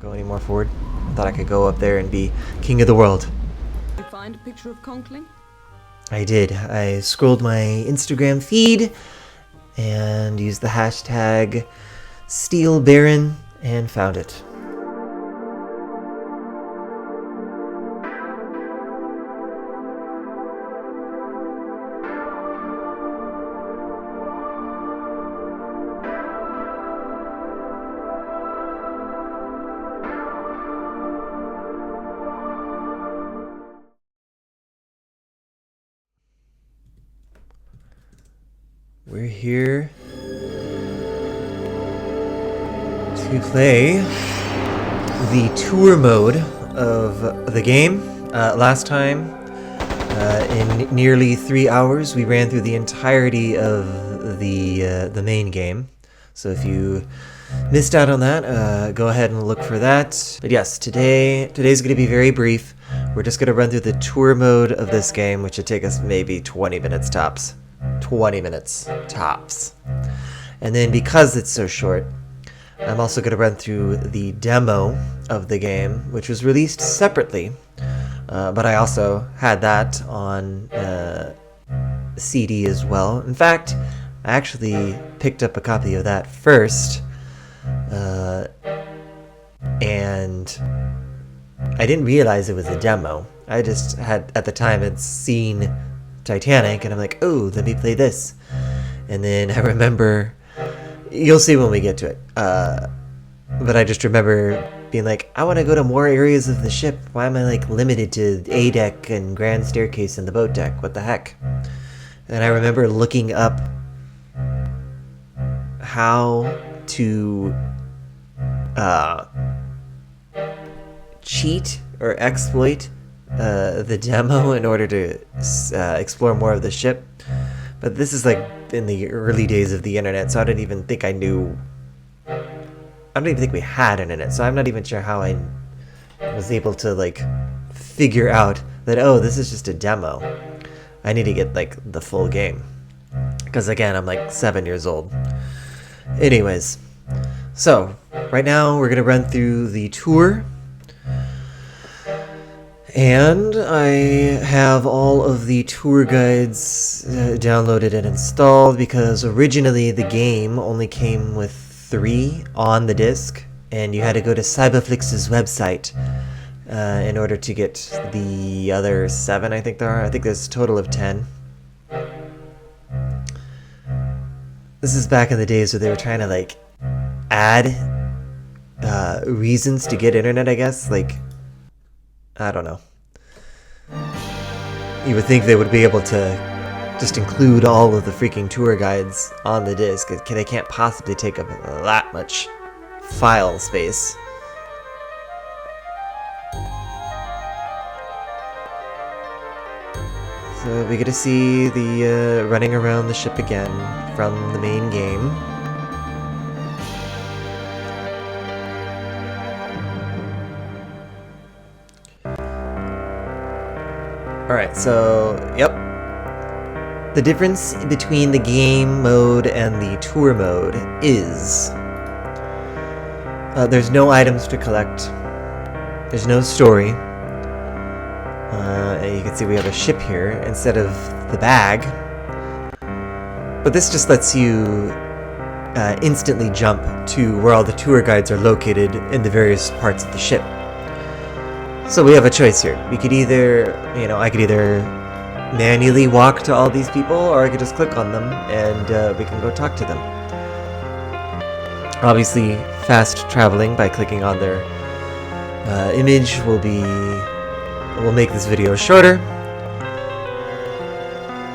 go any more forward. I thought I could go up there and be king of the world. You find a picture of Conkling? I did. I scrolled my Instagram feed and used the hashtag Steel Baron and found it. We're here to play the tour mode of the game. Last time, in nearly 3 hours, we ran through the entirety of the main game. So if you missed out on that, go ahead and look for that. But yes, today's going to be very brief. We're just going to run through the tour mode of this game, which should take us maybe 20 minutes tops. 20 minutes tops. And then because it's so short, I'm also going to run through the demo of the game, which was released separately, but I also had that on CD as well. In fact, I actually picked up a copy of that first, and I didn't realize it was a demo. I just had, at the time, had seen Titanic, and I'm like, oh, let me play this. And then I remember, you'll see when we get to it, but I just remember being like, I want to go to more areas of the ship. Why am I like limited to A deck and grand staircase and the boat deck? What the heck? And I remember looking up how to cheat or exploit the demo in order to explore more of the ship. But this is like in the early days of the internet, so I don't even think we had internet, so I'm not even sure how I was able to like figure out that, oh, this is just a demo. I need to get like the full game, because again, I'm like 7 years old. Anyways, so right now we're gonna run through the tour. And I have all of the tour guides downloaded and installed, because originally the game only came with 3 on the disc, and you had to go to CyberFlix's website in order to get the other 7, I think there are. I think there's a total of 10. This is back in the days where they were trying to like add reasons to get internet, I guess. Like, I don't know. You would think they would be able to just include all of the freaking tour guides on the disc. They can't possibly take up that much file space. So we get to see the running around the ship again from the main game. Alright, so, yep. The difference between the game mode and the tour mode is there's no items to collect. There's no story. You can see we have a ship here instead of the bag. But this just lets you instantly jump to where all the tour guides are located in the various parts of the ship. So we have a choice here. We could either, I could either manually walk to all these people, or I could just click on them and we can go talk to them. Obviously, fast traveling by clicking on their image will make this video shorter.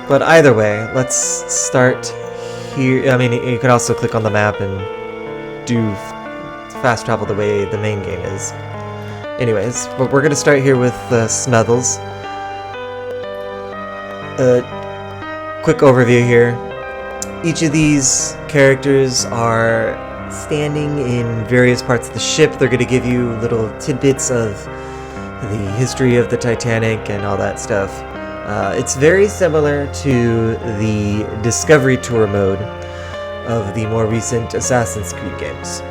But either way, let's start here. I mean, you could also click on the map and do fast travel the way the main game is. Anyways, but we're going to start here with Snuggles. Quick overview here. Each of these characters are standing in various parts of the ship. They're going to give you little tidbits of the history of the Titanic and all that stuff. It's very similar to the Discovery Tour mode of the more recent Assassin's Creed games.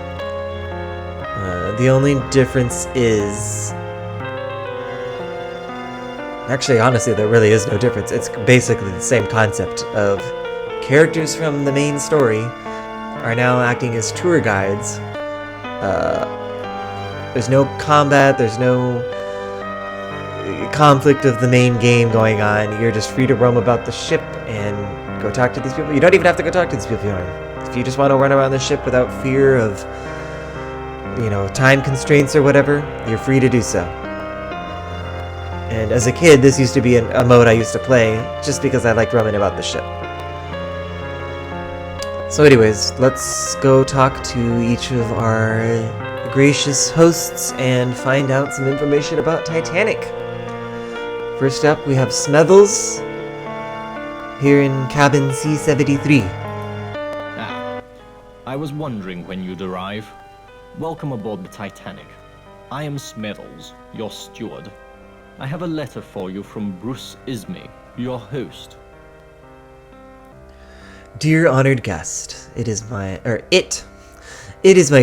The only difference is... Actually, honestly, there really is no difference. It's basically the same concept of characters from the main story are now acting as tour guides. There's no combat, there's no conflict of the main game going on. You're just free to roam about the ship and go talk to these people. You don't even have to go talk to these people if you just want to run around the ship without fear of, time constraints or whatever, you're free to do so. And as a kid, this used to be a mode I used to play just because I liked roaming about the ship. So anyways, let's go talk to each of our gracious hosts and find out some information about Titanic. First up, we have Smethles here in cabin C73. I was wondering when you'd arrive. Welcome aboard the Titanic. I am Smethles, your steward. I have a letter for you from Bruce Ismay, your host. Dear honored guest, it is my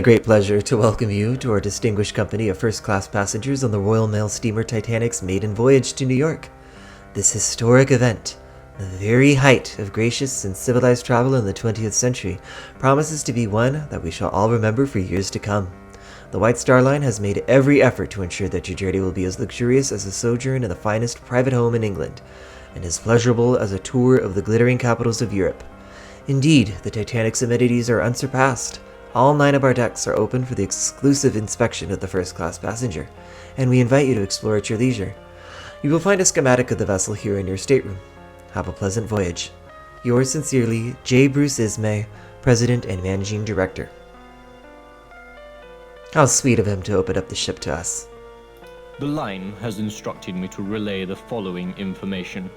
great pleasure to welcome you to our distinguished company of first-class passengers on the Royal Mail steamer Titanic's maiden voyage to New York. This historic event, the very height of gracious and civilized travel in the 20th century, promises to be one that we shall all remember for years to come. The White Star Line has made every effort to ensure that your journey will be as luxurious as a sojourn in the finest private home in England, and as pleasurable as a tour of the glittering capitals of Europe. Indeed, the Titanic's amenities are unsurpassed. All 9 of our decks are open for the exclusive inspection of the first-class passenger, and we invite you to explore at your leisure. You will find a schematic of the vessel here in your stateroom. Have a pleasant voyage. Yours sincerely, J. Bruce Ismay, President and Managing Director. How sweet of him to open up the ship to us. The line has instructed me to relay the following information.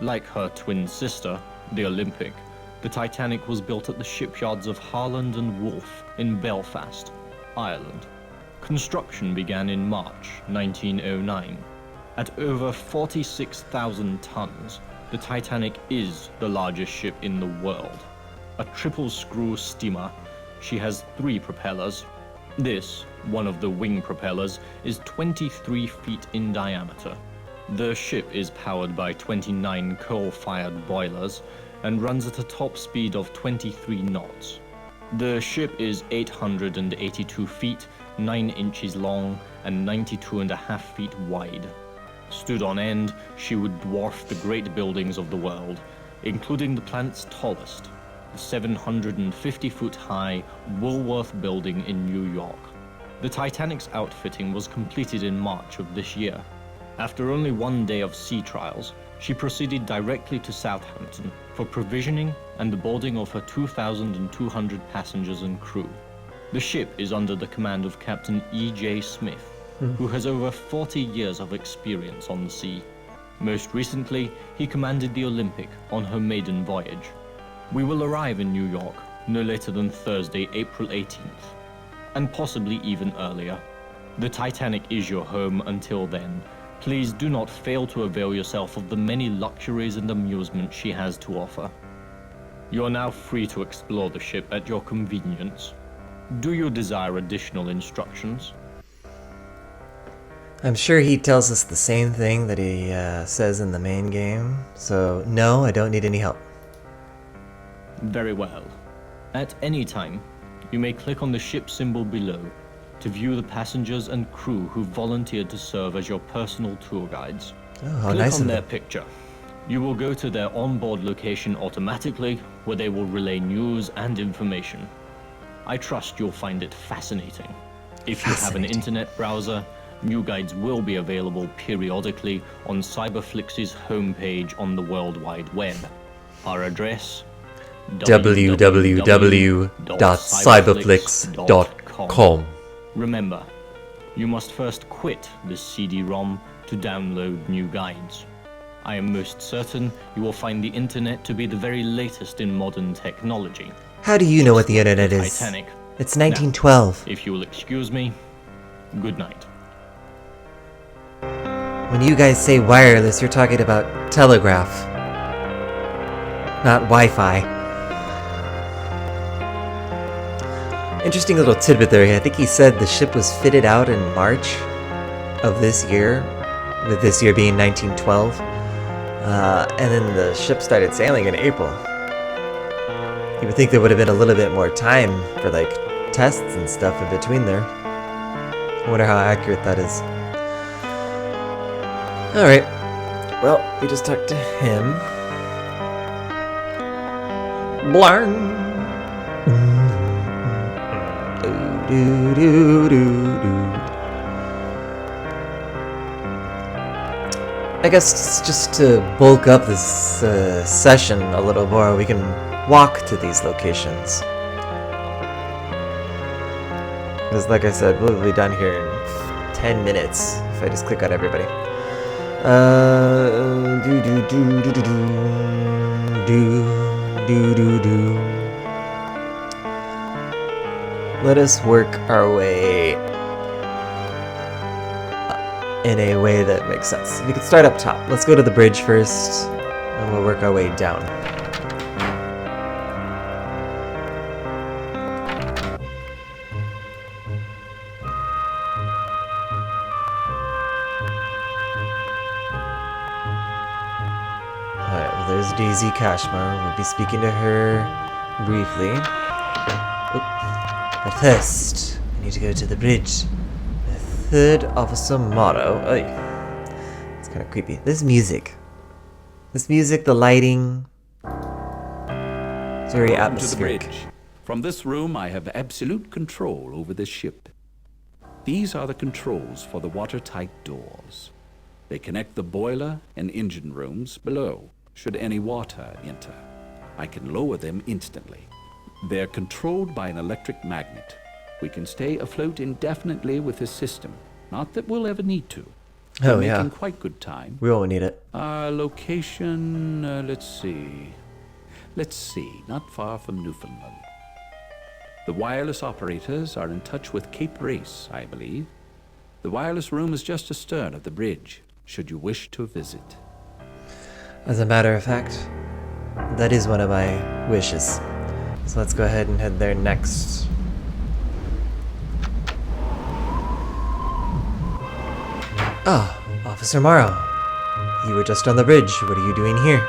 Like her twin sister, the Olympic, the Titanic was built at the shipyards of Harland and Wolff in Belfast, Ireland. Construction began in March 1909. At over 46,000 tons, the Titanic is the largest ship in the world. A triple-screw steamer, she has 3 propellers. This, one of the wing propellers, is 23 feet in diameter. The ship is powered by 29 coal-fired boilers and runs at a top speed of 23 knots. The ship is 882 feet, 9 inches long, and 92.5 feet wide. Stood on end, she would dwarf the great buildings of the world, including the planet's tallest, the 750-foot-high Woolworth Building in New York. The Titanic's outfitting was completed in March of this year. After only 1 day of sea trials, she proceeded directly to Southampton for provisioning and the boarding of her 2,200 passengers and crew. The ship is under the command of Captain E.J. Smith, who has over 40 years of experience on the sea. Most recently, he commanded the Olympic on her maiden voyage. We will arrive in New York no later than Thursday, April 18th, and possibly even earlier. The Titanic is your home until then. Please do not fail to avail yourself of the many luxuries and amusements she has to offer. You are now free to explore the ship at your convenience. Do you desire additional instructions? I'm sure he tells us the same thing that he says in the main game, so no, I don't need any help. Very well. At any time, you may click on the ship symbol below to view the passengers and crew who volunteered to serve as your personal tour guides. Oh, how Click nice on of their them. picture. You will go to their onboard location automatically, where they will relay news and information. I trust you'll find it fascinating. If you have an internet browser, new guides will be available periodically on CyberFlix's homepage on the World Wide Web. Our address: www.cyberflix.com. Remember, you must first quit this CD-ROM to download new guides. I am most certain you will find the internet to be the very latest in modern technology. How do you know what the internet is? Titanic. It's 1912. If you will excuse me, good night. When you guys say wireless, you're talking about telegraph, not Wi-Fi. Interesting little tidbit there. I think he said the ship was fitted out in March of this year, with this year being 1912. And then the ship started sailing in April. You would think there would have been a little bit more time for like tests and stuff in between there. I wonder how accurate that is. Alright. Well, we just talked to him. Blarn! I guess just to bulk up this session a little more, we can walk to these locations. Because like I said, we'll be done here in 10 minutes if I just click on everybody. Let us work our way in a way that makes sense. We could start up top. Let's go to the bridge first, and we'll work our way down. Alright, well there's Daisy Kashmar. We'll be speaking to her briefly. But first, I need to go to the bridge. The third officer motto. Oy. It's kind of creepy. This music, the lighting, it's very Welcome atmospheric. to the bridge. From this room, I have absolute control over this ship. These are the controls for the watertight doors. They connect the boiler and engine rooms below, should any water enter. I can lower them instantly. They're controlled by an electric magnet. We can stay afloat indefinitely with this system. Not that we'll ever need to. Oh, We're yeah. making quite good time. We won't need it. Our location, let's see, not far from Newfoundland. The wireless operators are in touch with Cape Race, I believe. The wireless room is just astern of the bridge, should you wish to visit. As a matter of fact, that is one of my wishes. So let's go ahead and head there next. Ah, Officer Morrow. You were just on the bridge. What are you doing here?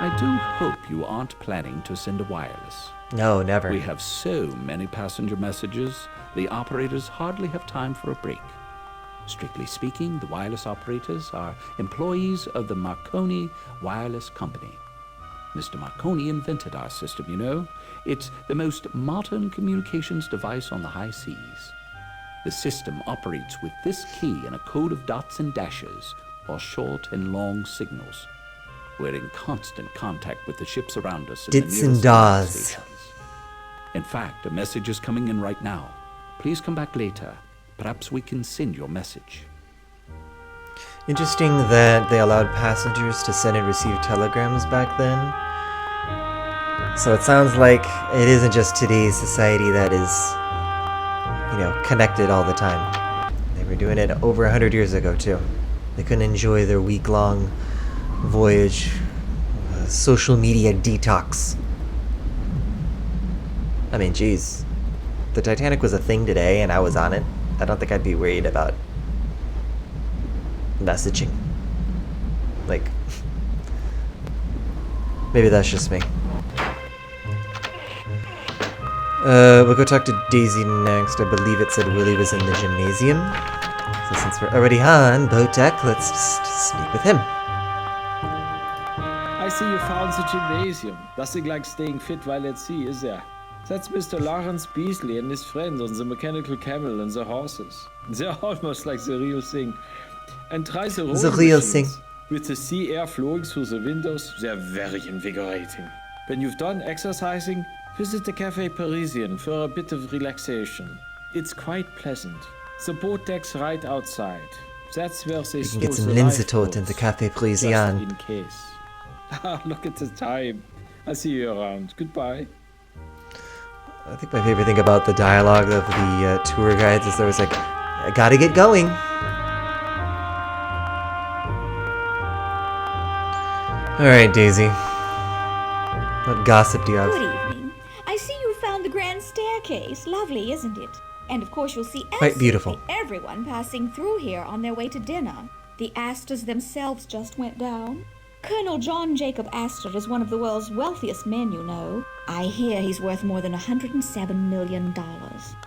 I do hope you aren't planning to send a wireless. No, never. We have so many passenger messages, the operators hardly have time for a break. Strictly speaking, the wireless operators are employees of the Marconi Wireless Company. Mr. Marconi invented our system, you know. It's the most modern communications device on the high seas. The system operates with this key and a code of dots and dashes, or short and long signals. We're in constant contact with the ships around us. Dits and nearest dahs. stations. In fact, a message is coming in right now. Please come back later. Perhaps we can send your message. Interesting that they allowed passengers to send and receive telegrams back then. So it sounds like it isn't just today's society that is, connected all the time. They were doing it over 100 years ago too. They couldn't enjoy their week-long voyage, social media detox. I mean, geez. If the Titanic was a thing today and I was on it, I don't think I'd be worried about messaging. Like, maybe that's just me. We'll go talk to Daisy next. I believe it said Willie was in the gymnasium. So since we're already on Botek, let's just speak with him. I see you found the gymnasium. Nothing like staying fit while at sea, is there? That's Mr. Lawrence Beasley and his friends on the mechanical camel and the horses. They're almost like the real thing. And try the rowing real machines. thing. With the sea air flowing through the windows, they're very invigorating. When you've done exercising, visit the Café Parisien for a bit of relaxation. It's quite pleasant. The boat deck's right outside. That's where they You can store get some the Linsetot in the lifeboats, Café just Parisien. in case. Look at the time. I'll see you around. Goodbye. I think my favorite thing about the dialogue of the tour guides is there was like, I gotta get going. Alright, Daisy. What gossip do you have? Good evening. I see you found lovely, isn't it? And of course you'll see Quite beautiful. absolutely everyone passing through here on their way to dinner. The Astors themselves just went down. Colonel John Jacob Astor is one of the world's wealthiest men, you know. I hear he's worth more than $107 million.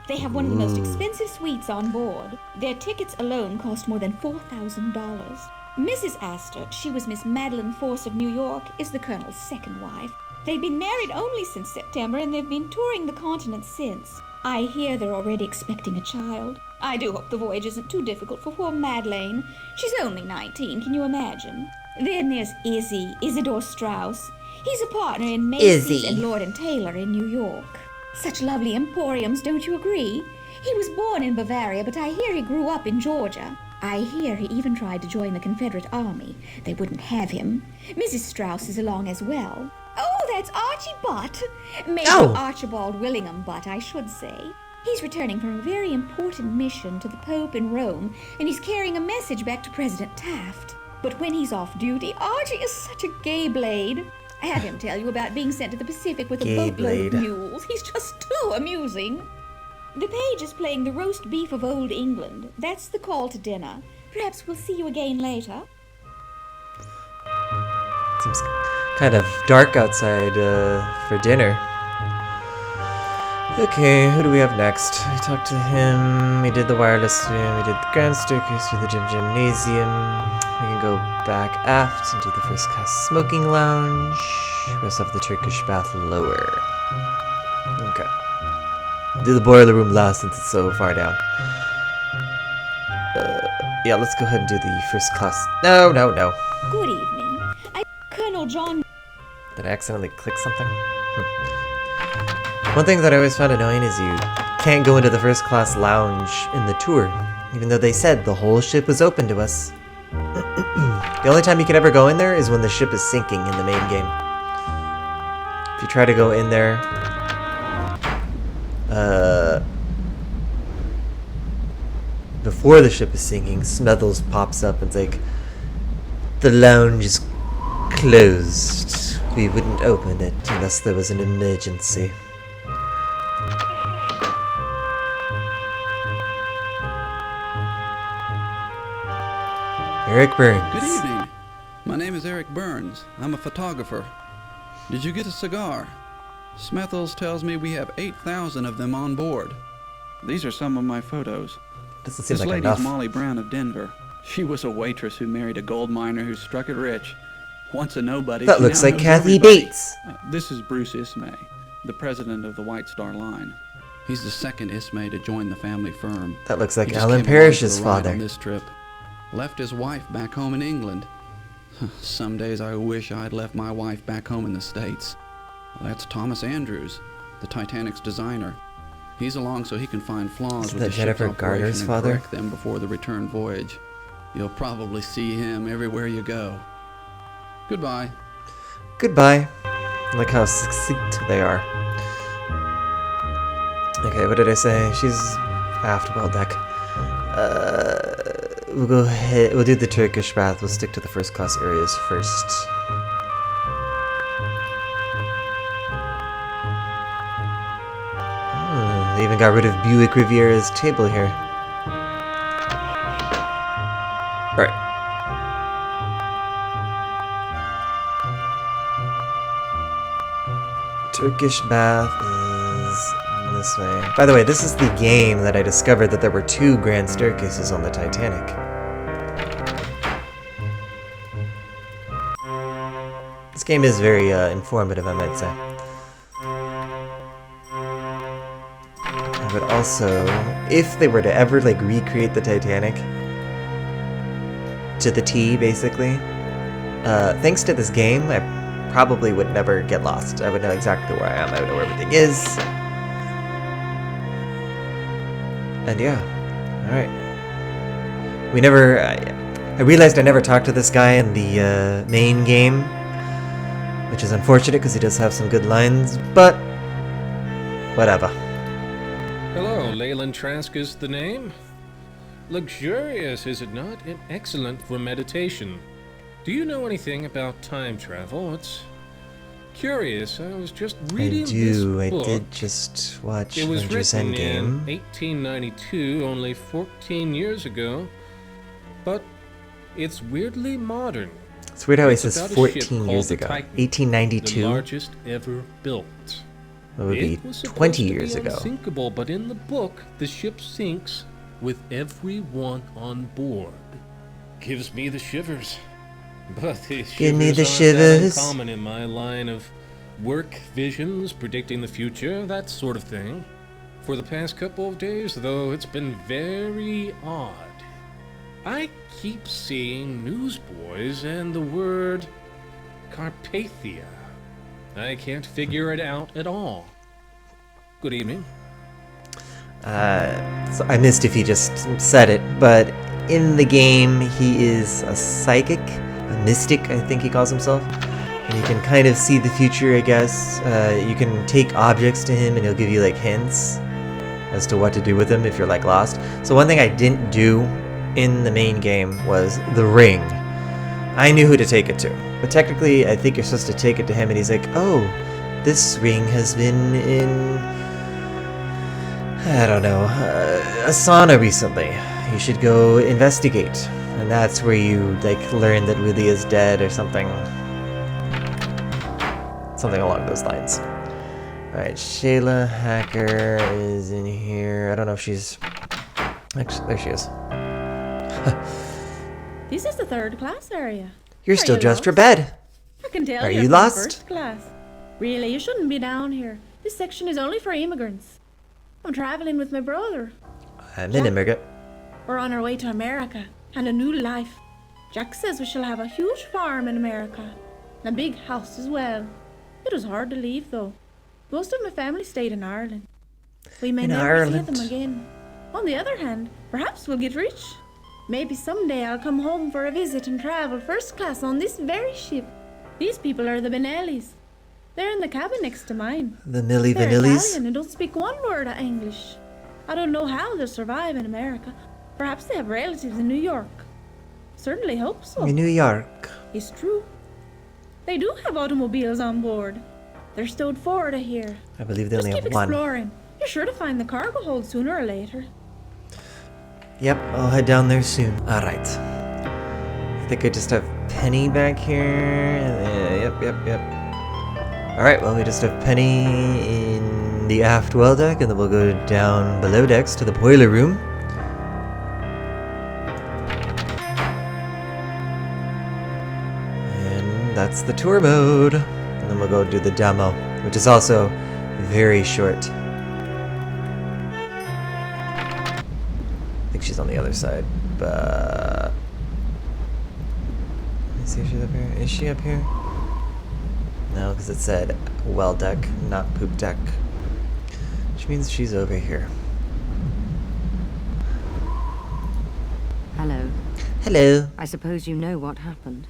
They have one of the most expensive suites on board. Their tickets alone cost more than $4,000. Mrs. Astor, she was Miss Madeline Force of New York, is the Colonel's second wife. They've been married only since September, and they've been touring the continent since. I hear they're already expecting a child. I do hope the voyage isn't too difficult for poor Madeleine. She's only 19, can you imagine? Then there's Isidore Strauss. He's a partner in Macy's and Lord & Taylor in New York. Such lovely emporiums, don't you agree? He was born in Bavaria, but I hear he grew up in Georgia. I hear he even tried to join the Confederate Army. They wouldn't have him. Mrs. Strauss is along as well. Oh, that's Archie Butt. Major Archibald Willingham Butt, I should say. He's returning from a very important mission to the Pope in Rome, and he's carrying a message back to President Taft. But when he's off duty, Archie is such a gay blade. Have him tell you about being sent to the Pacific with a boatload of mules. He's just too amusing. The page is playing the roast beef of old England. That's the call to dinner. Perhaps we'll see you again later. Seems kind of dark outside for dinner. Okay, who do we have next? We talked to him, we did the wireless room, we did the grand staircase through the gymnasium. We can go back aft and do the first class smoking lounge. We also have the Turkish bath lower. Okay. Do the boiler room last since it's so far down. Yeah, let's go ahead and do the first class. No. Good evening. Colonel John... Did I accidentally click something? One thing that I always found annoying is you can't go into the first class lounge in the tour, even though they said the whole ship was open to us. The only time you can ever go in there is when the ship is sinking in the main game. If you try to go in there, before the ship is sinking, Snuggles pops up and it's like, the lounge is closed. We wouldn't open it unless there was an emergency. Eric Burns. Good evening. My name is Eric Burns. I'm a photographer. Did you get a cigar? Smethels tells me we have 8,000 of them on board. These are some of my photos. Doesn't seem This like lady's enough. Molly Brown of Denver. She was a waitress who married a gold miner who struck it rich. Once a nobody. That she looks now like knows Kathy everybody. Bates. This is Bruce Ismay, the president of the White Star Line. He's the second Ismay to join the family firm. That looks like He just Alan came along Parrish's for the ride father. on this trip. Left his wife back home in England. Some days I wish I'd left my wife back home in the States. That's Thomas Andrews, the Titanic's designer. He's along so he can find flaws Isn't with that the ship's Jennifer operation Garner's and father? correct them before the return voyage. You'll probably see him everywhere you go. Goodbye. Goodbye. Look how succinct they are. Okay, what did I say? She's aft well deck. We'll go ahead. We'll do the Turkish bath. We'll stick to the first class areas first. They even got rid of Buick Riviera's table here. Alright. Turkish bath is this way. By the way, this is the game that I discovered that there were 2 grand staircases on the Titanic. This game is very informative, I might say. But also, if they were to ever like recreate the Titanic to the T, basically, thanks to this game, I probably would never get lost. I would know exactly where I am. I would know where everything is. And yeah, all right. We never. I realized I never talked to this guy in the main game, which is unfortunate because he does have some good lines. But whatever. Hello, Leyland Trask is the name. Luxurious, is it not? And excellent for meditation. Do you know anything about time travel? curious. I was just I reading do. this I book. did just watch It was Avengers written in Endgame. 1892, only 14 years ago, but it's weirdly modern. It's weird how he It's says about a 14 ship years called the ago. Titan, 1892? The largest ever built. That would be It was supposed 20 to be years ago. unsinkable, but in the book, the ship sinks with everyone on board. Gives me the shivers. But the Give me the shivers aren't that shivers. uncommon in my line of work, visions, predicting the future, that sort of thing. For the past couple of days, though, it's been very odd. I keep seeing newsboys and the word Carpathia. I can't figure it out at all. Good evening. So I missed if he just said it, but in the game, he is a psychic, a mystic, I think he calls himself. And you can kind of see the future, I guess. You can take objects to him and he'll give you like hints as to what to do with them if you're like lost. So one thing I didn't do in the main game was the ring. I knew who to take it to, but technically I think you're supposed to take it to him and he's like, oh, this ring has been in, I don't know, a sauna recently. You should go investigate. And that's where you like learn that Willie is dead or something. Something along those lines. Alright, Shayla Hacker is in here. I don't know if she's... Actually, there she is. This is the third class area. You're Are still you dressed for lost? bed. I can tell Are you're you from lost? First class. Really, you shouldn't be down here. This section is only for immigrants. I'm traveling with my brother. I'm an immigrant. We're on our way to America and a new life. Jack says we shall have a huge farm in America and a big house as well. It was hard to leave, though. Most of my family stayed in Ireland. We may In never Ireland. see them again. On the other hand, perhaps we'll get rich. Maybe someday I'll come home for a visit and travel first class on this very ship. These people are the Benellis. They're in the cabin next to mine. The Milli They're Vanillis. Italian and don't speak one word of English. I don't know how they'll survive in America. Perhaps they have relatives in New York. Certainly hope so. In New York. It's true. They do have automobiles on board. They're stowed forward of here. I believe they Just only keep have one. exploring. You're sure to find the cargo hold sooner or later. Yep, I'll head down there soon. Alright. I think I just have Penny back here. Yep. Alright, well, we just have Penny in the aft well deck, and then we'll go down below decks to the boiler room. And that's the tour mode. And then we'll go do the demo, which is also very short. I think she's on the other side, but... Let me see if she's up here. Is she up here? No, because it said well deck, not poop deck. Which means she's over here. Hello. Hello. I suppose you know what happened.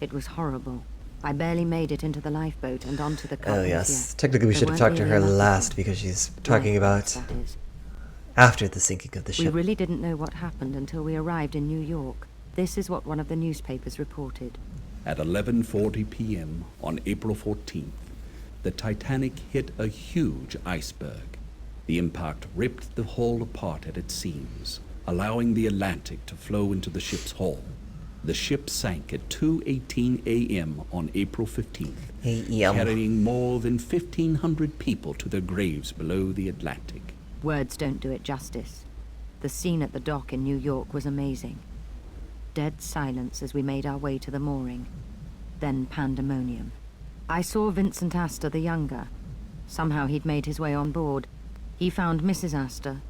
It was horrible. I barely made it into the lifeboat and onto the Oh Carpathia. yes. Technically we There should have weren't talked to really her a lot of last them. because she's talking about Lifeboats, that is. after the sinking of the We ship. really didn't know what happened until we arrived in New York. This is what one of the newspapers reported. At 11:40 p.m. on April 14th, the Titanic hit a huge iceberg. The impact ripped the hull apart at its seams, allowing the Atlantic to flow into the ship's hull. The ship sank at 2:18 a.m. on April 15th, carrying more than 1,500 people to their graves below the Atlantic. Words don't do it justice. The scene at the dock in New York was amazing. Dead silence as we made our way to the mooring. Then pandemonium. I saw Vincent Astor the younger. Somehow he'd made his way on board. He found Mrs. Astor.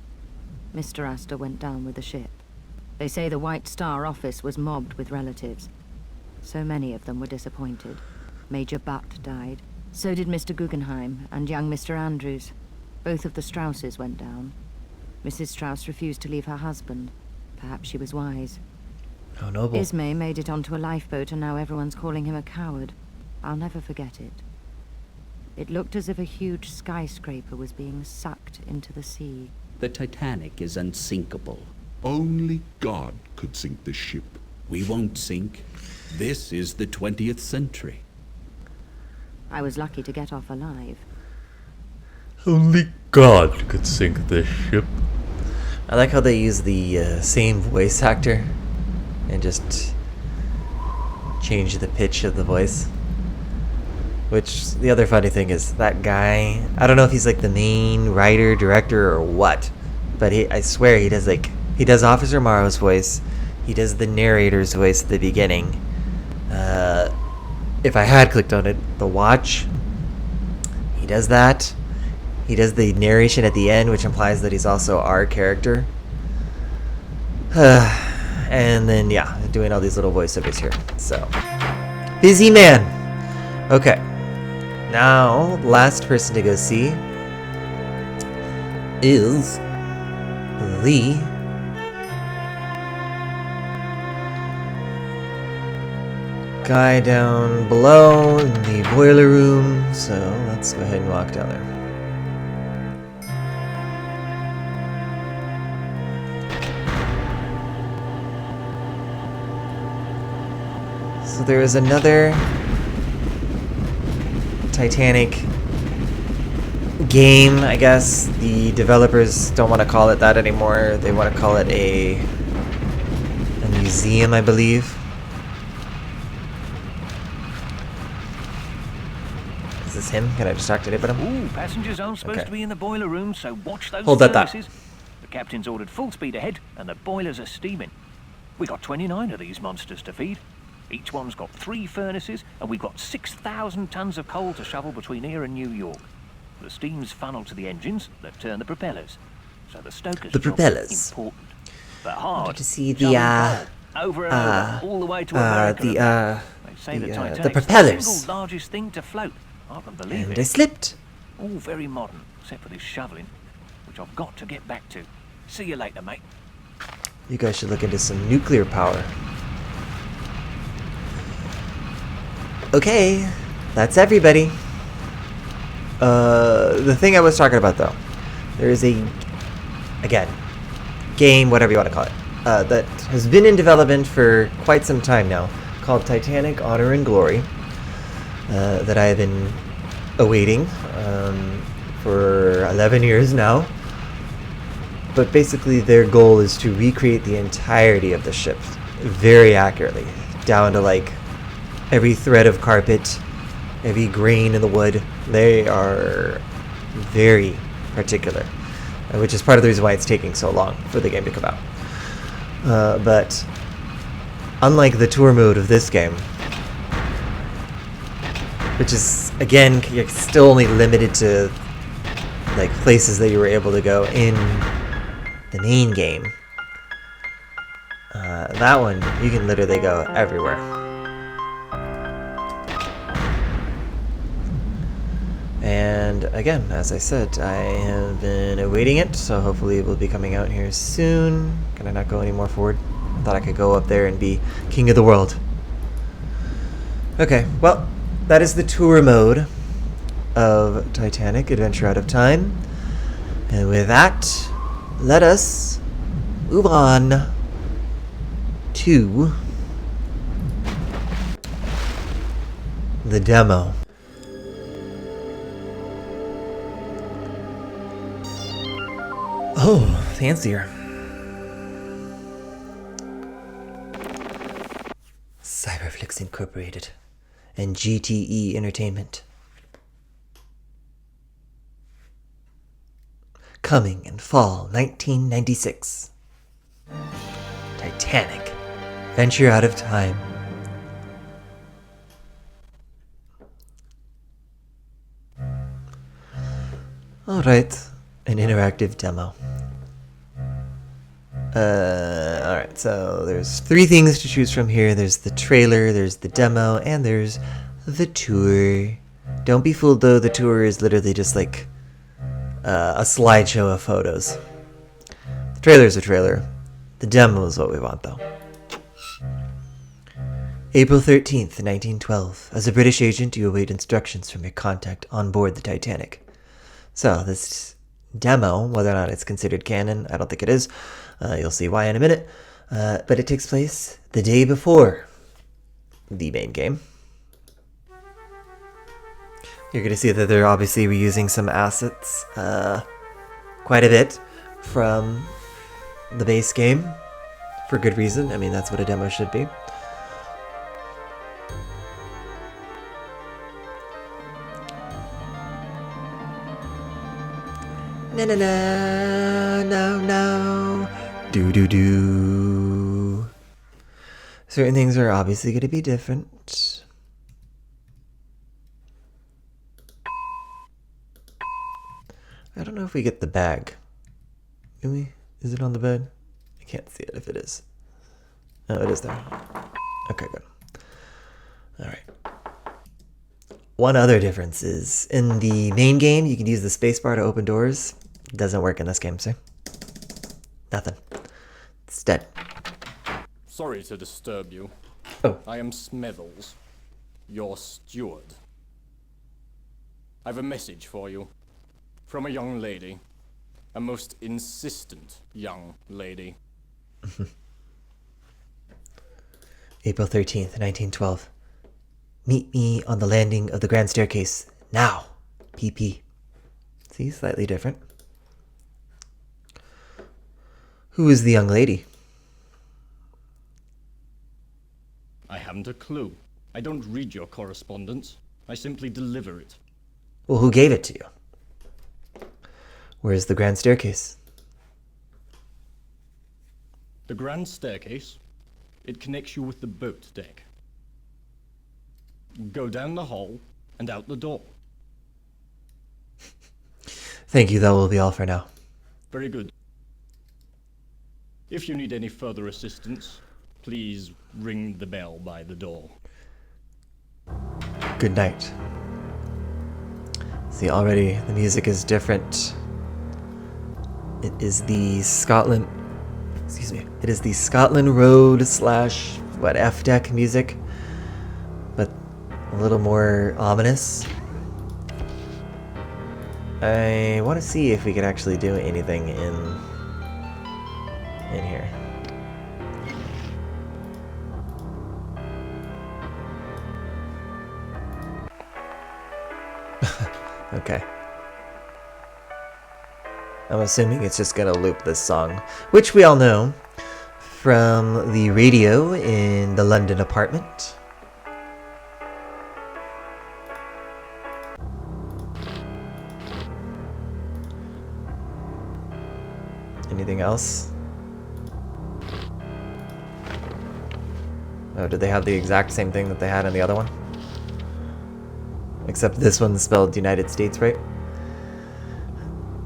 Mr. Astor went down with the ship. They say the White Star office was mobbed with relatives. So many of them were disappointed. Major Butt died. So did Mr. Guggenheim and young Mr. Andrews. Both of the Strausses went down. Mrs. Strauss refused to leave her husband. Perhaps she was wise. How noble. Ismay made it onto a lifeboat and now everyone's calling him a coward. I'll never forget it. It looked as if a huge skyscraper was being sucked into the sea. The Titanic is unsinkable. Only God could sink this ship. We won't sink. This is the 20th century. I was lucky to get off alive. Only God could sink this ship. I like how they use the same voice actor and just change the pitch of the voice. Which, the other funny thing is, that guy, I don't know if he's like the main writer, director, or what, but I swear he does Officer Morrow's voice, he does the narrator's voice at the beginning. If I had clicked on it, the watch, he does that. He does the narration at the end, which implies that he's also our character. And then, yeah, doing all these little voiceovers here. So, busy man. Okay. Now, last person to go see is the guy down below in the boiler room. So, let's go ahead and walk down there. So there is another Titanic game, I guess. The developers don't want to call it that anymore. They want to call it a museum, I believe. Is this him? Can I distract anybody? Ooh, passengers aren't supposed to be in the boiler room, so watch those Hold that thought. furnaces. The captain's ordered full speed ahead, and the boilers are steaming. We got 29 of these monsters to feed. Each one's got 3 furnaces, and we've got 6,000 tons of coal to shovel between here and New York. The steam's funneled to the engines that turn the propellers. So the stoker's job is important. But hard. To see the over and over, all the way to America. They say the Titanic's the propellers. The single largest thing to float. I can believe and it. I slipped. All very modern, except for this shoveling, which I've got to get back to. See you later, mate. You guys should look into some nuclear power. Okay, that's everybody. The thing I was talking about, though, there is again, game, whatever you want to call it, that has been in development for quite some time now, called Titanic: Honor and Glory, that I have been awaiting for 11 years now. But basically, their goal is to recreate the entirety of the ship very accurately, down to like every thread of carpet, every grain in the wood. They are very particular, which is part of the reason why it's taking so long for the game to come out. But unlike the tour mode of this game, which is, again, you're still only limited to like places that you were able to go in the main game, that one, you can literally go everywhere. And again, as I said, I have been awaiting it, so hopefully it will be coming out here soon. Can I not go any more forward? I thought I could go up there and be king of the world. Okay, well, that is the tour mode of Titanic: Adventure Out of Time. And with that, let us move on to the demo. Oh, fancier. CyberFlix Incorporated and GTE Entertainment. Coming in fall 1996. Titanic: Venture Out of Time. Alright, an interactive demo. Alright, so there's 3 things to choose from here. There's the trailer, there's the demo, and there's the tour. Don't be fooled though, the tour is literally just like a slideshow of photos. The trailer's a trailer. The demo is what we want though. April 13th, 1912. As a British agent, you await instructions from your contact on board the Titanic. So, this demo, whether or not it's considered canon, I don't think it is. You'll see why in a minute. But it takes place the day before the main game. You're going to see that they're obviously reusing some assets, quite a bit, from the base game, for good reason. I mean, that's what a demo should be. Na na na, no, no, do do do. Certain things are obviously going to be different. I don't know if we get the bag. Can we? Is it on the bed? I can't see it if it is. Oh, it is there. Okay, good. Alright. One other difference is, in the main game, you can use the spacebar to open doors. It doesn't work in this game, see? Nothing. It's dead. Sorry to disturb you. Oh. I am Smethels, your steward. I've a message for you. From a young lady. A most insistent young lady. April 13th, 1912. Meet me on the landing of the Grand Staircase. Now. PP. See, slightly different. Who is the young lady? I haven't a clue. I don't read your correspondence. I simply deliver it. Well, who gave it to you? Where's the Grand Staircase? The Grand Staircase? It connects you with the boat deck. Go down the hall and out the door. Thank you, that will be all for now. Very good. If you need any further assistance, please ring the bell by the door. Good night. See, already the music is different. It is the Scotland... Excuse me. It is the Scotland Road / F deck music, but a little more ominous. I want to see if we can actually do anything in here. Okay. I'm assuming it's just gonna loop this song, which we all know from the radio in the London apartment. Anything else? Oh, did they have the exact same thing that they had in the other one? Except this one's spelled United States, right?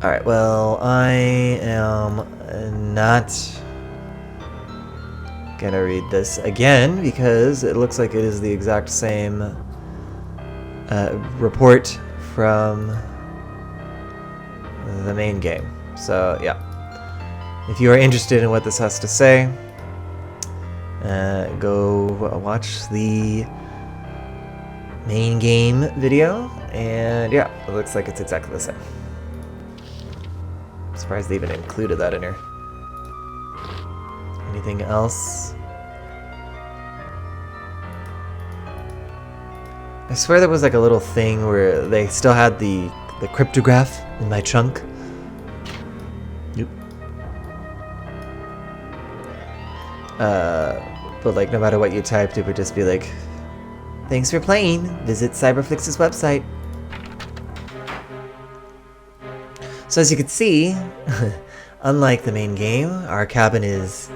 Alright, well, I am not gonna read this again because it looks like it is the exact same report from the main game. So, yeah. If you are interested in what this has to say, go watch the main game video, and yeah, it looks like it's exactly the same. I'm surprised they even included that in here. Anything else? I swear there was like a little thing where they still had the cryptograph in my chunk. Yep. But like no matter what you typed, it would just be like, thanks for playing. Visit CyberFlix's website. So as you can see, unlike the main game, our cabin is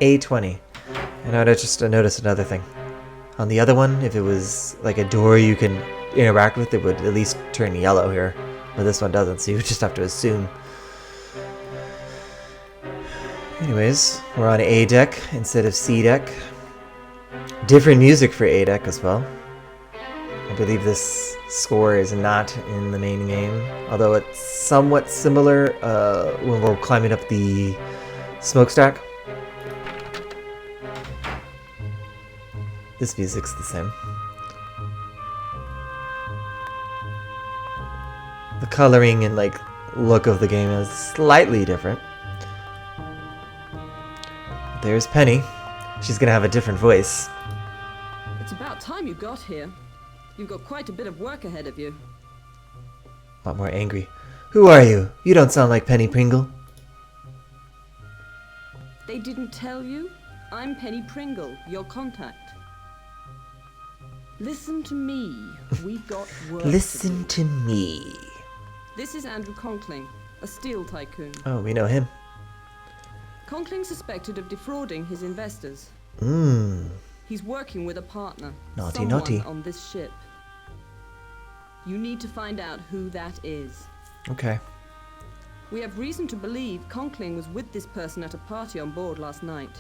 A20. And I just noticed another thing. On the other one, if it was like a door you can interact with, it would at least turn yellow here. But this one doesn't, so you just have to assume. Anyways, we're on A deck instead of C deck. Different music for A deck as well. I believe this score is not in the main game, although it's somewhat similar when we're climbing up the smokestack. This music's the same. The coloring and like look of the game is slightly different. There's Penny. She's gonna have a different voice. It's about about time you got here. You've got quite a bit of work ahead of you. A lot more angry. Who are you? You don't sound like Penny Pringle. They didn't tell you? I'm Penny Pringle, your contact. Listen to me. We've got work Listen to me. This is Andrew Conkling, a steel tycoon. Oh, we know him. Conkling suspected of defrauding his investors. He's working with a partner. Naughty, someone naughty. on this ship. You need to find out who that is. Okay. We have reason to believe Conkling was with this person at a party on board last night.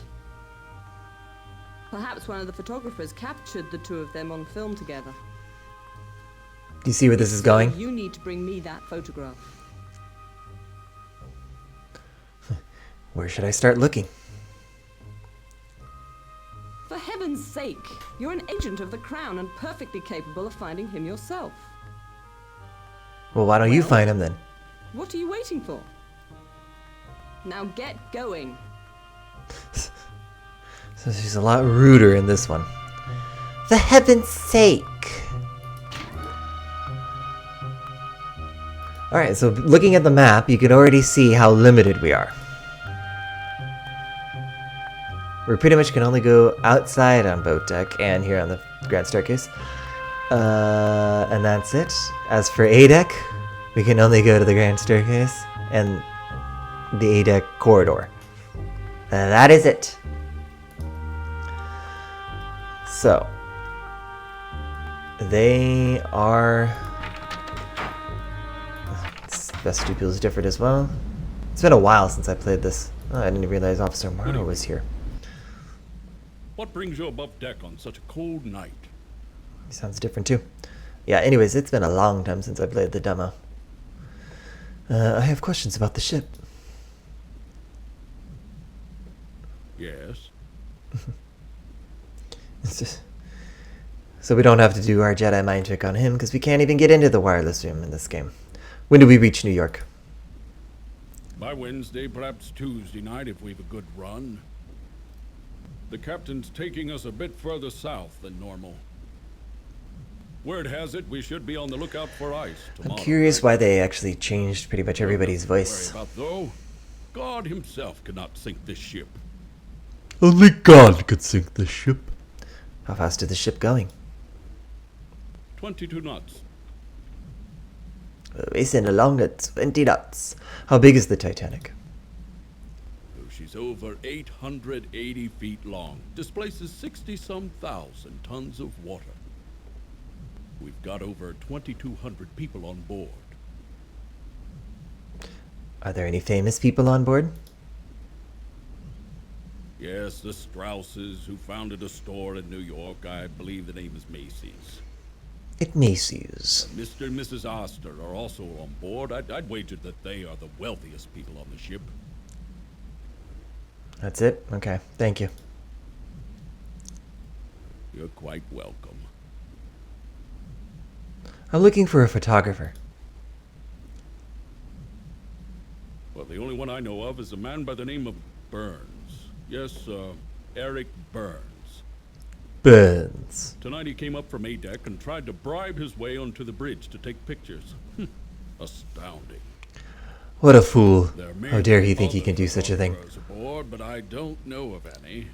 Perhaps one of the photographers captured the two of them on film together. Do you see where this is going? You need to bring me that photograph. Where should I start looking? For heaven's sake, you're an agent of the Crown and perfectly capable of finding him yourself. Well, why don't you find him then? What are you waiting for? Now get going. So she's a lot ruder in this one. For heaven's sake! Alright, so looking at the map, you can already see how limited we are. We pretty much can only go outside on boat deck and here on the Grand Staircase. And that's it. As for A deck, we can only go to the Grand Staircase and the A deck corridor. And that is it. So, they are... Vestibule is different as well. It's been a while since I played this. Oh, I didn't realize Officer Morrow was here. What brings you above deck on such a cold night? He sounds different too. Yeah, anyways, it's been a long time since I played the demo. I have questions about the ship. Yes. So we don't have to do our Jedi mind trick on him because we can't even get into the wireless room in this game. When do we reach New York? By Wednesday, perhaps Tuesday night if we've a good run. The captain's taking us a bit further south than normal. Word has it we should be on the lookout for ice tomorrow. I'm curious why they actually changed pretty much everybody's voice. Worry about, though. God himself cannot sink this ship. Only God could sink this ship. How fast is the ship going? 22 knots. Racing along at 20 knots. How big is the Titanic? She's over 880 feet long. Displaces 60-some thousand tons of water. We've got over 2,200 people on board. Are there any famous people on board? Yes, the Strausses, who founded a store in New York. I believe the name is Macy's. At Macy's. Mr. and Mrs. Astor are also on board. I'd wager that they are the wealthiest people on the ship. That's it? Okay, thank you. You're quite welcome. I'm looking for a photographer. Well, the only one I know of is a man by the name of Burns. Yes, Eric Burns. Burns. Tonight he came up from A deck and tried to bribe his way onto the bridge to take pictures. Astounding. What a fool. How dare he think he can do such a thing. Aboard, but I don't know of any.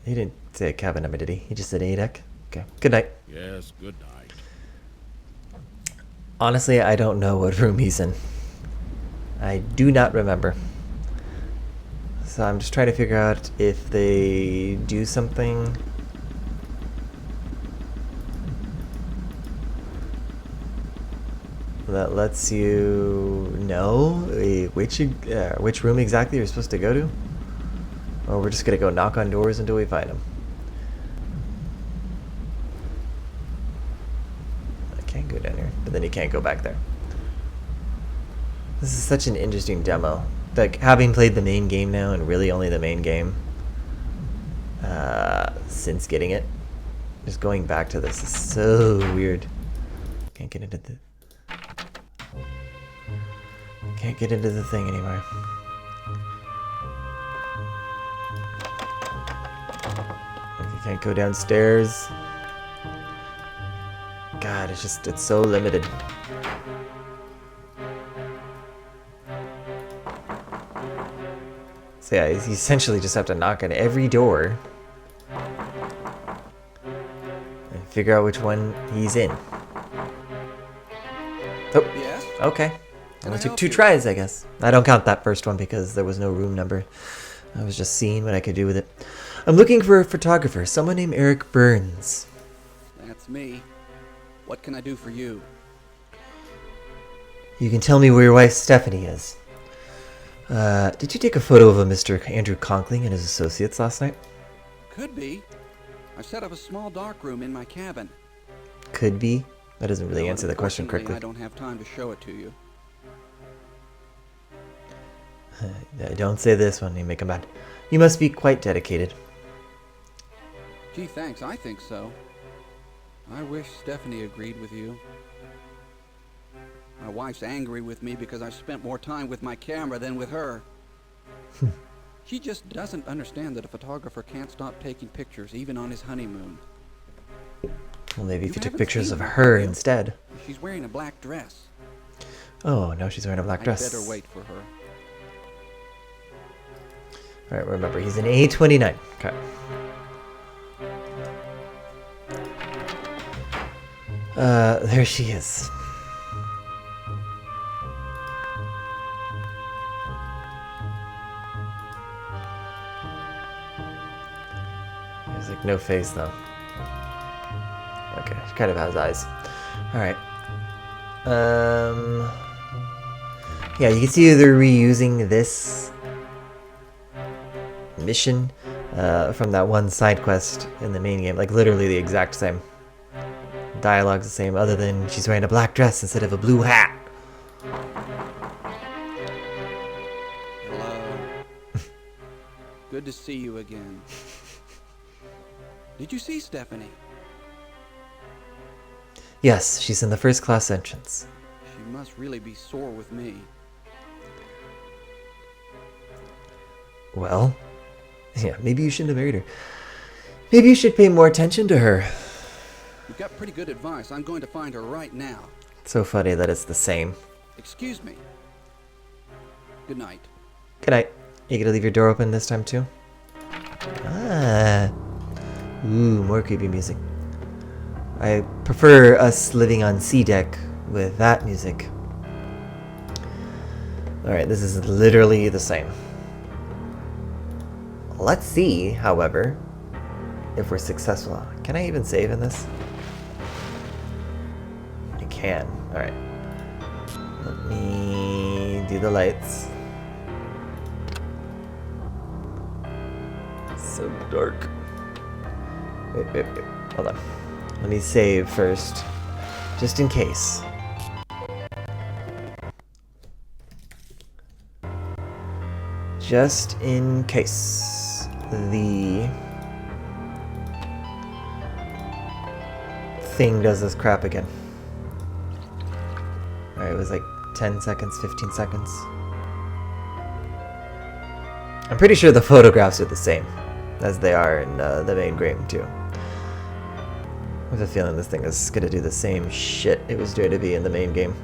He didn't say a cabin number, did he? He just said A deck. Okay, good night. Yes, good night. Honestly, I don't know what room he's in. I do not remember. So I'm just trying to figure out if they do something. That lets you know which room exactly you're supposed to go to. Or we're just gonna go knock on doors until we find them. I can't go down here, but then you can't go back there. This is such an interesting demo. Like, having played the main game now, and really only the main game, since getting it, just going back to this is so weird. Can't get into the thing anymore. Can't go downstairs. God, it's so limited. So yeah, you essentially just have to knock on every door and figure out which one he's in. Oh, Yes? okay. Can Only I took help 2 you? tries, I guess. I don't count that first one because there was no room number. I was just seeing what I could do with it. I'm looking for a photographer, someone named Eric Burns. That's me. What can I do for you? You can tell me where your wife Stephanie is. Did you take a photo of a Mr. Andrew Conkling and his associates last night? Could be. I set up a small dark room in my cabin. Could be. That doesn't really No, answer the question unfortunately, correctly. I don't have time to show it to you. Don't say this one, you make him mad. You must be quite dedicated. Gee, thanks. I think so. I wish Stephanie agreed with you. My wife's angry with me because I spent more time with my camera than with her. She just doesn't understand that a photographer can't stop taking pictures even on his honeymoon. Well, maybe if you took haven't pictures seen of her, her have you? instead. She's wearing a black dress. Oh, no, she's wearing a black dress. I'd better wait for her. Alright, remember, he's an A29. Okay. There she is. There's like no face though. Okay, she kind of has eyes. Alright. Yeah, you can see they're reusing this mission from that one side quest in the main game. Like literally the exact same. Dialogue's the same, other than she's wearing a black dress instead of a blue hat. Hello. Good to see you again. Did you see Stephanie? Yes, she's in the first class entrance. She must really be sore with me. Well, yeah, maybe you shouldn't have married her. Maybe you should pay more attention to her. You've got pretty good advice. I'm going to find her right now. It's so funny that it's the same. Excuse me. Good night. Good night. You gonna leave your door open this time too? Ah. Ooh, more creepy music. I prefer us living on C deck with that music. Alright, this is literally the same. Let's see, however, if we're successful. Can I even save in this? I can. Alright. Let me do the lights. So dark. Wait. Hold on. Let me save first. Just in case. Just in case the thing does this crap again. Alright, it was like 10 seconds, 15 seconds. I'm pretty sure the photographs are the same as they are in the main game too. I have a feeling this thing is gonna do the same shit it was doing to be in the main game.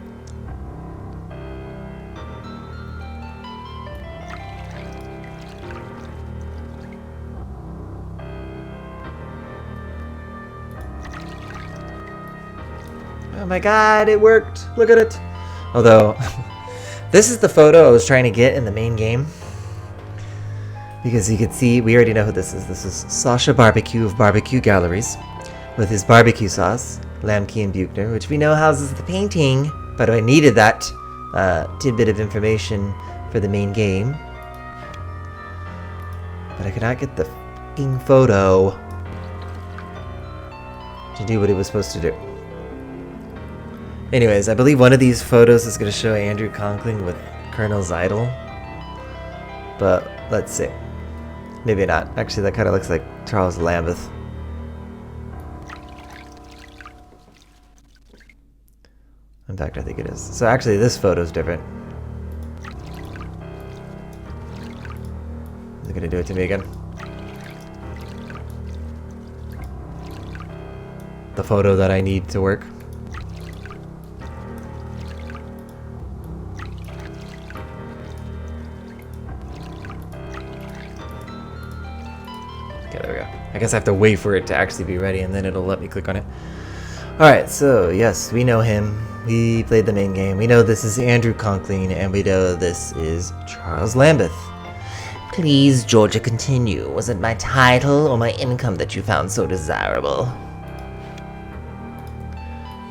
Oh my god, it worked! Look at it! Although, this is the photo I was trying to get in the main game. Because you can see, we already know who this is. This is Sasha Barbecue of Barbecue Galleries. With his barbecue sauce, Lamke and Buchner, which we know houses the painting. But I needed that tidbit of information for the main game. But I could not get the f***ing photo to do what it was supposed to do. Anyways, I believe one of these photos is going to show Andrew Conkling with Colonel Zeidel. But let's see. Maybe not. Actually, that kind of looks like Charles Lambeth. In fact, I think it is. So actually, this photo is different. Is it going to do it to me again? the photo that I need to work. Okay, there we go. I guess I have to wait for it to actually be ready, and then it'll let me click on it. Alright, so yes, we know him. We played the main game. We know this is Andrew Conkling, and we know this is Charles Lambeth. Please, Georgia, continue. Was it my title or my income that you found so desirable?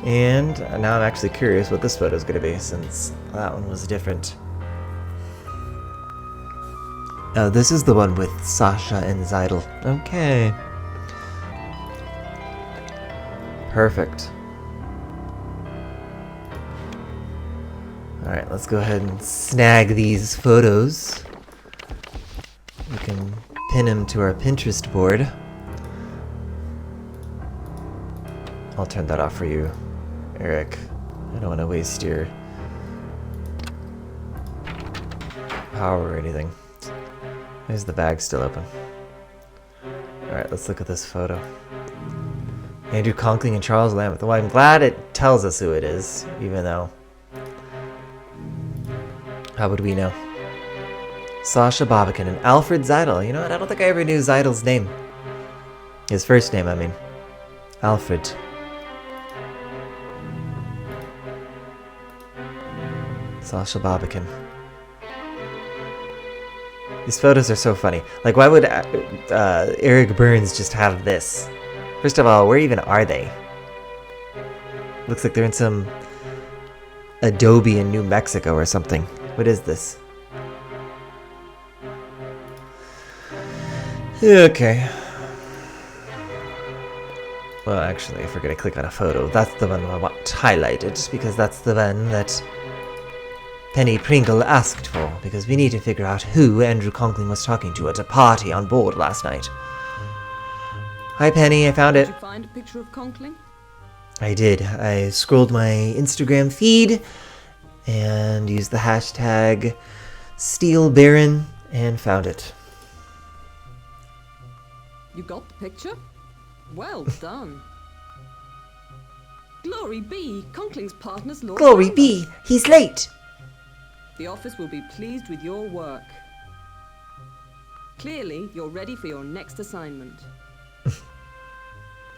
And now I'm actually curious what this photo is going to be, since that one was different. Oh, this is the one with Sasha and Zeidel. Okay. Perfect. Alright, let's go ahead and snag these photos. We can pin them to our Pinterest board. I'll turn that off for you, Eric. I don't want to waste your power or anything. Why is the bag still open? Alright, let's look at this photo. Andrew Conkling and Charles Lambeth. Well, I'm glad it tells us who it is, even though... How would we know? Sasha Babakin and Alfred Zeidel. You know what? I don't think I ever knew Zeidel's name. His first name, I mean. Alfred. Sasha Babakin. These photos are so funny. Like, why would Eric Burns just have this? First of all, where even are they? Looks like they're in some Adobe in New Mexico or something. What is this? Okay. Well, actually, if we're going to click on a photo, that's the one I want highlighted, because that's the one that Penny Pringle asked for, because we need to figure out who Andrew Conkling was talking to at a party on board last night. Hi, Penny, I found it. Did you find a picture of Conkling? I did. I scrolled my Instagram feed and used the hashtag SteelBaron and found it. You got the picture? Well done. Glory be, Conkling's partner's Lord Glory Lambeth. be, he's late. The office will be pleased with your work. Clearly, you're ready for your next assignment.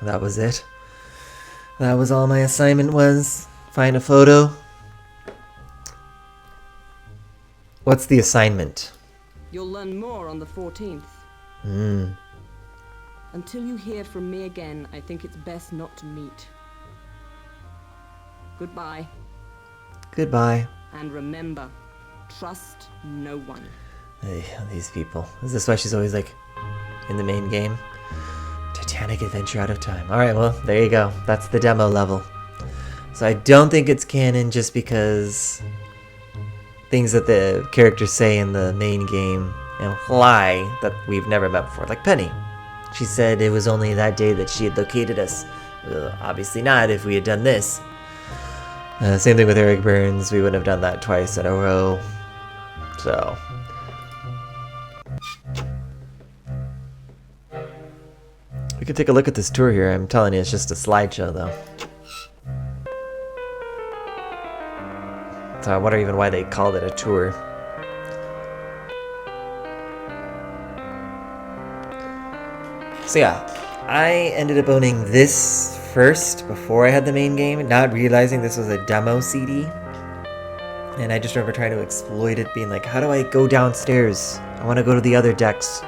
That was it. That was all my assignment was. Find a photo. What's the assignment? You'll learn more on the 14th. Until you hear from me again, I think it's best not to meet. Goodbye. Goodbye. And remember, trust no one. Hey, these people. Is this why she's always like in the main game? Titanic adventure out of time. Alright, well, there you go. That's the demo level. So I don't think it's canon just because things that the characters say in the main game imply that we've never met before. Like Penny. She said it was only that day that she had located us. Well, obviously not if we had done this. Same thing with Eric Burns. We wouldn't have done that twice in a row. So... we could take a look at this tour here. I'm telling you, it's just a slideshow, though. So I wonder even why they called it a tour. So yeah, I ended up owning this first before I had the main game, not realizing this was a demo CD. And I just remember trying to exploit it, being like, how do I go downstairs? I want to go to the other decks.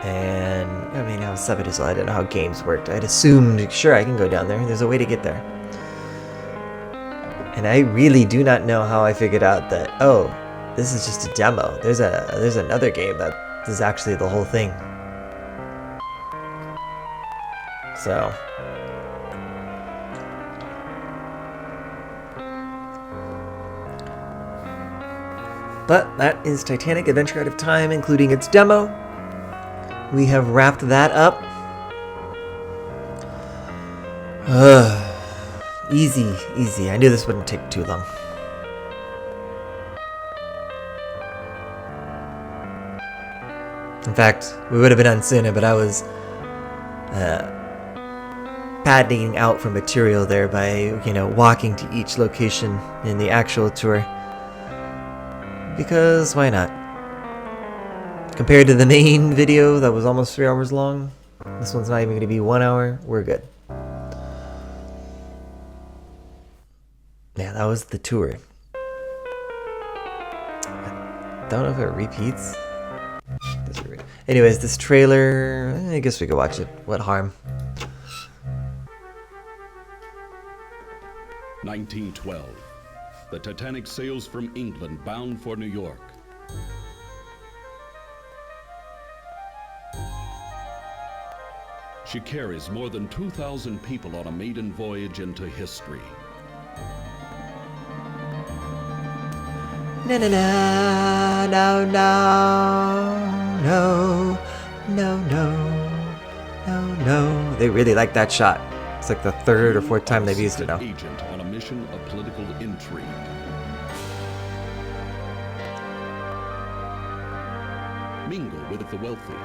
And, I mean, I was 7 years old, I didn't know how games worked. I'd assumed, sure, I can go down there, there's a way to get there. And I really do not know how I figured out that, oh, this is just a demo. There's another game that is actually the whole thing. So... but that is Titanic Adventure Out of Time, including its demo. We have wrapped that up. Easy, easy. I knew this wouldn't take too long. In fact, we would have been done sooner, but I was padding out for material there by, you know, walking to each location in the actual tour. Because why not? Compared to the main video that was almost 3 hours long, this one's not even going to be 1 hour. We're good. Yeah, that was the tour. I don't know if it repeats. Anyways, this trailer, I guess we could watch it. What harm? 1912. The Titanic sails from England bound for New York. She carries more than 2,000 people on a maiden voyage into history. No, no, no, no, no, no, no, no, no. They really like that shot. It's like the third or fourth time they've used it now. Agent on a mission of political intrigue. Mingle with the wealthy,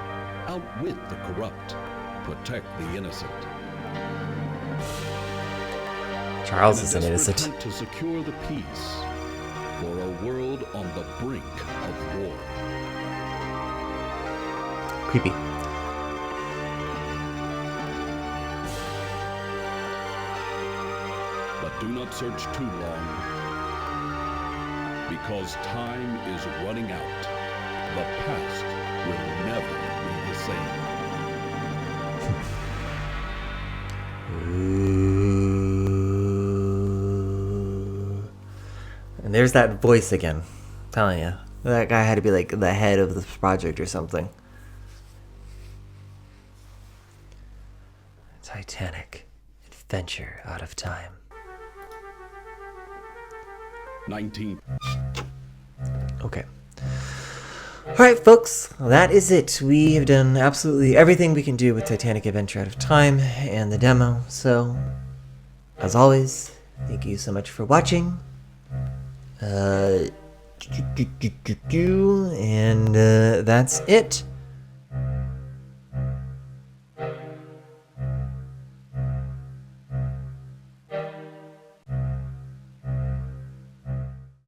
outwit the corrupt, protect the innocent. Charles is an innocent. Attempt to secure the peace for a world on the brink of war. Creepy. But do not search too long, because time is running out. The past will never be the same. And there's that voice again. I'm telling you. That guy had to be like the head of this project or something. Titanic. Adventure out of time. 19. Okay. Alright, folks. Well, that is it. We have done absolutely everything we can do with Titanic Adventure Out of Time and the demo. So, as always, thank you so much for watching. And that's it.